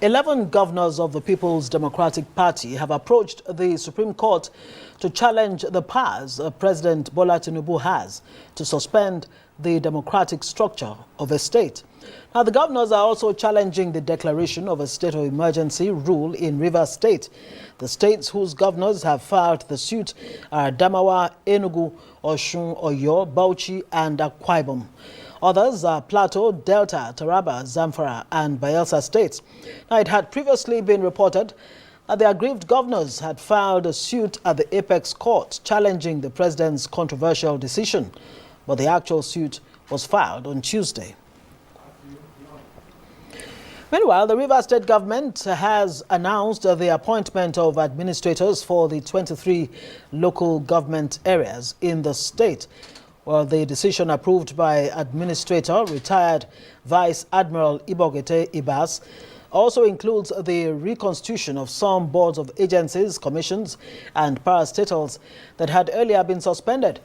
11 governors of the People's Democratic Party have approached the Supreme Court to challenge the powers President Bola Tinubu has to suspend the democratic structure of a state. Now, the governors are also challenging the declaration of a state of emergency rule in Rivers State. The states whose governors have filed the suit are Adamawa, Enugu, Osun, Oyo, Bauchi, and Akwa Ibom. Others are Plateau, Delta, Taraba, Zamfara, and Bayelsa states. Now, it had previously been reported that the aggrieved governors had filed a suit at the Apex Court challenging the president's controversial decision, but the actual suit was filed on Tuesday. Meanwhile, the Rivers State government has announced the appointment of administrators for the 23 local government areas in the state. Well, the decision approved by Administrator retired Vice Admiral Ibogete Ibas also includes the reconstitution of some boards of agencies, commissions, and parastatals that had earlier been suspended.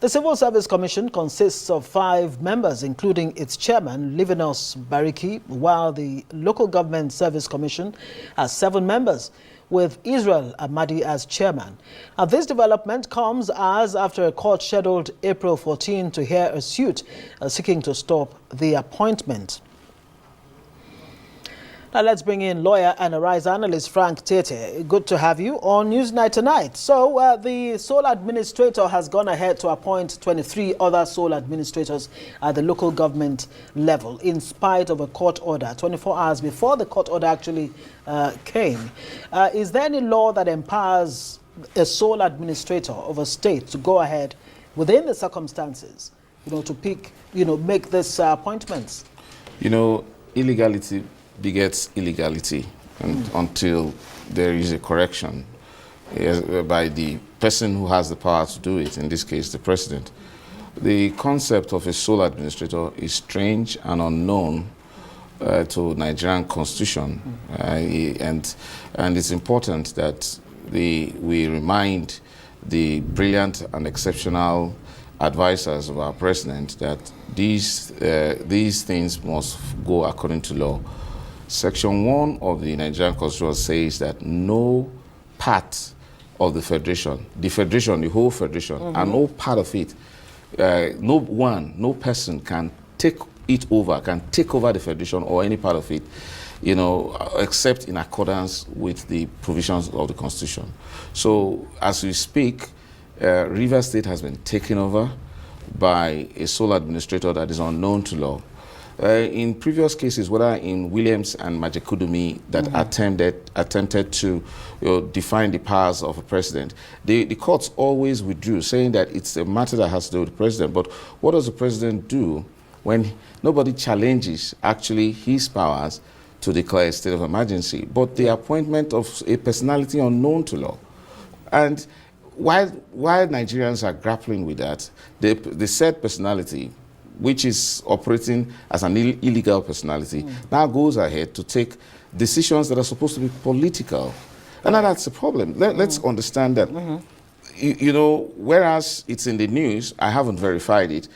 The Civil Service Commission consists of 5 members, including its chairman, Livinus Bariki, while the Local Government Service Commission has 7 members, with Israel Ahmadi as chairman. Now, this development comes as after a court scheduled April 14 to hear a suit seeking to stop the appointment. Now, let's bring in lawyer and Arise analyst Frank Tietie. Good to have you on Newsnight tonight. So, the sole administrator has gone ahead to appoint 23 other sole administrators at the local government level in spite of a court order, 24 hours before the court order actually came. Is there any law that empowers a sole administrator of a state to go ahead within the circumstances, to pick, make this appointments? Illegality begets illegality until there is a correction by the person who has the power to do it, in this case the president. The concept of a sole administrator is strange and unknown to Nigerian constitution, and it's important that we remind the brilliant and exceptional advisors of our president that these things must go according to law. Section 1 of the Nigerian Constitution says that no part of the federation, the whole federation, and no part of it, no person can take over the federation or any part of it, except in accordance with the provisions of the Constitution. So, as we speak, Rivers State has been taken over by a sole administrator that is unknown to law. In previous cases, whether in Williams and Majekudumi that attempted to define the powers of a president, the courts always withdrew, saying that it's a matter that has to do with the president. But what does the president do when nobody challenges actually his powers to declare a state of emergency, but the appointment of a personality unknown to law? And while Nigerians are grappling with that, the said personality, which is operating as an illegal personality, now goes ahead to take decisions that are supposed to be political. And that's the problem. Let's understand that, whereas it's in the news, I haven't verified it,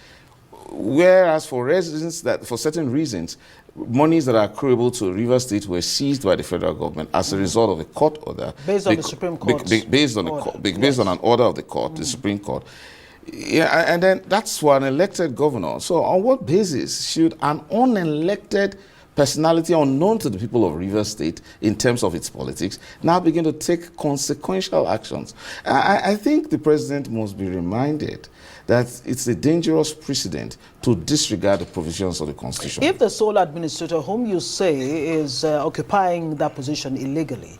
whereas for certain reasons, monies that are accruable to Rivers State were seized by the federal government as a result of a court order. Based on the Supreme Court. Based on an order of the court, the Supreme Court. Yeah, and then that's for an elected governor. So on what basis should an unelected personality unknown to the people of Rivers State in terms of its politics now begin to take consequential actions? I think the president must be reminded that it's a dangerous precedent to disregard the provisions of the Constitution. If the sole administrator, whom you say is occupying that position illegally,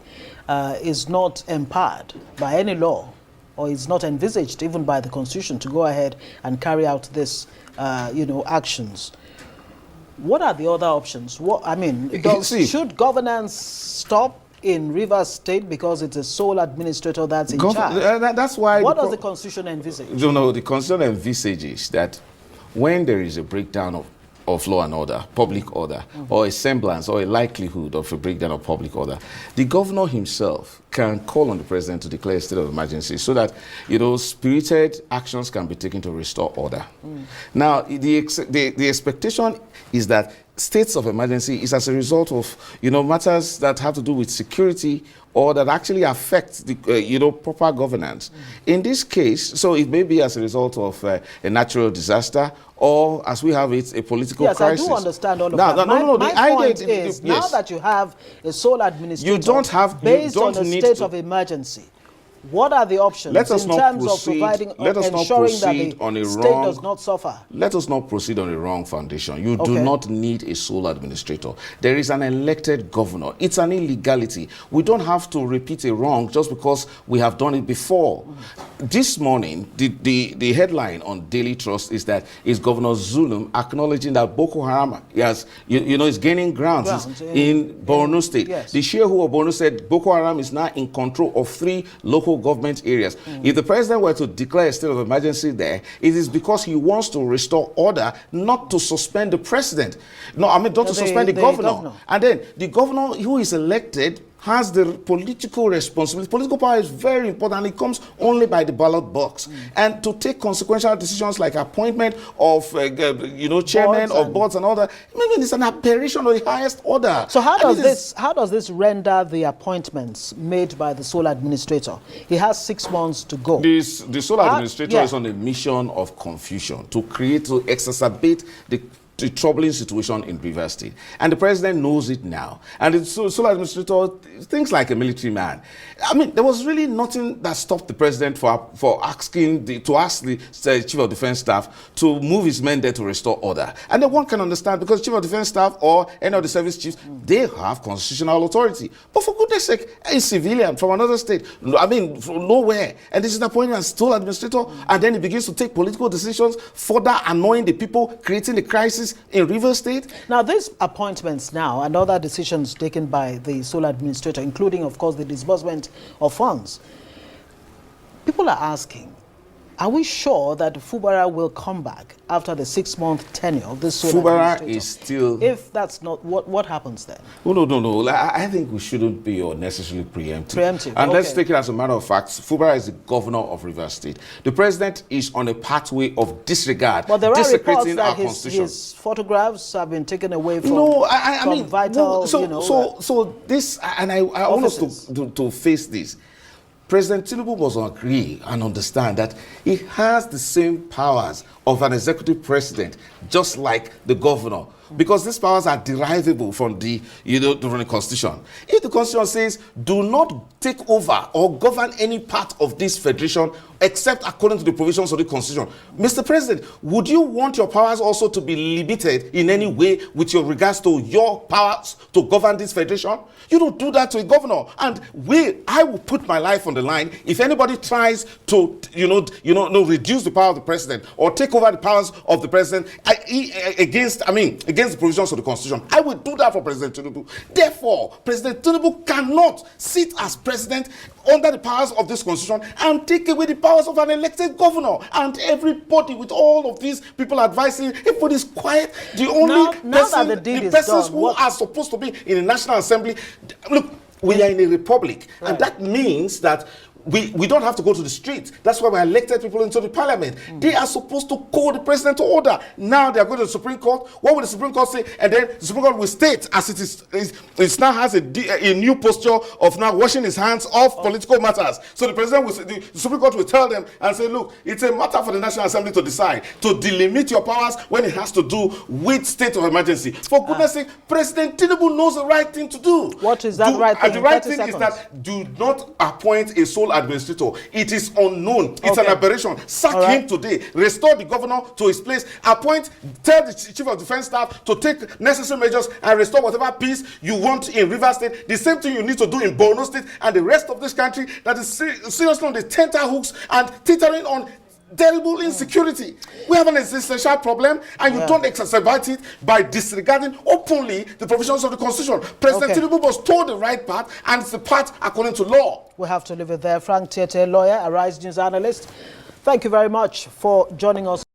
is not empowered by any law, or is not envisaged even by the Constitution to go ahead and carry out this, actions, what are the other options? Should governance stop in Rivers State because it's a sole administrator that's in charge? That's why. What does the Constitution envisage? The Constitution envisages that when there is a breakdown of law and order, public order, or a semblance or a likelihood of a breakdown of public order, the governor himself can call on the president to declare a state of emergency so that, spirited actions can be taken to restore order. Now, the expectation is that states of emergency is as a result of, matters that have to do with security or that actually affect the, proper governance. In this case, so it may be as a result of a natural disaster or, as we have it, a political crisis. Yes, I do understand all of that. My point is, now that you have a sole administrator based on a state of emergency, what are the options in terms of providing or ensuring that the state does not suffer? Let us not proceed on a wrong foundation. You do not need a sole administrator. There is an elected governor. It's an illegality. We don't have to repeat a wrong just because we have done it before. This morning, the headline on Daily Trust is that is Governor Zulum acknowledging that Boko Haram is gaining grounds in Borno State. Yes. The Shehu of Borno said Boko Haram is now in control of 3 local government areas. If the president were to declare a state of emergency there, it is because he wants to restore order, not to suspend the president. No, I mean, not to suspend the governor. And then the governor who is elected has the political responsibility. Political power is very important. It comes only by the ballot box. And to take consequential decisions like appointment of, chairman of boards and all that, I mean, it's an aberration of the highest order. So how does this render the appointments made by the sole administrator? He has 6 months to go. The sole administrator is on a mission of confusion to exacerbate the troubling situation in Rivers State. And the president knows it now. And the sole administrator thinks like a military man. I mean, there was really nothing that stopped the president for asking to ask the chief of defense staff to move his men there to restore order. And then one can understand, because chief of defense staff or any of the service chiefs, they have constitutional authority. But for goodness sake, a civilian from another state, I mean, from nowhere, and this is the appointment as sole administrator, and then he begins to take political decisions, further annoying the people, creating the crisis in Rivers State. Now, these appointments now and other decisions taken by the sole administrator, including, of course, the disbursement of funds, people are asking, are we sure that Fubara will come back after the 6-month tenure of this sole Fubara administrator? is still... If that's not, what happens then? Oh, no. I think we shouldn't be unnecessarily preemptive. And let's take it as a matter of fact. Fubara is the governor of Rivers State. The president is on a pathway of disregard, but there are reports that his photographs have been taken away from, I mean, vital... So this, and I want us to face this. President Tinubu must agree and understand that he has the same powers of an executive president, just like the governor, because these powers are derivable from the, from the Constitution. If the Constitution says, do not take over or govern any part of this federation except according to the provisions of the Constitution, Mr. President, would you want your powers also to be limited in any way with your regards to your powers to govern this federation? You don't do that to a governor. And I will put my life on the line if anybody tries to, reduce the power of the president or take over the powers of the president against the provisions of the Constitution. I will do that for President Tinubu. Therefore, President Tinubu cannot sit as president under the powers of this Constitution and take away the powers of an elected governor. And everybody, with all of these people advising, everybody is quiet. The only persons who are supposed to be in the National Assembly, look, we are in a republic, and that means that we don't have to go to the street. That's why we elected people into the parliament. They are supposed to call the president to order. Now they are going to the Supreme Court. What will the Supreme Court say? And then the Supreme Court will state, as it is, it now has a new posture of now washing his hands off political matters. So the president will say, the Supreme Court will tell them and say, look, it's a matter for the National Assembly to decide, to delimit your powers when it has to do with state of emergency. For goodness sake, President Tinubu knows the right thing to do. What is that right thing? The right thing is that do not appoint a sole administrator. It is unknown. It's an aberration. Sack him today. Restore the governor to his place. Tell the chief of defense staff to take necessary measures and restore whatever peace you want in Rivers State. The same thing you need to do in Borno State and the rest of this country that is seriously on the tenterhooks and teetering on terrible insecurity. We have an existential problem, and you don't exacerbate it by disregarding openly the provisions of the Constitution. President Tinubu was told the right path, and it's the path according to law. We have to leave it there. Frank Tietie, lawyer, Arise News analyst. Thank you very much for joining us.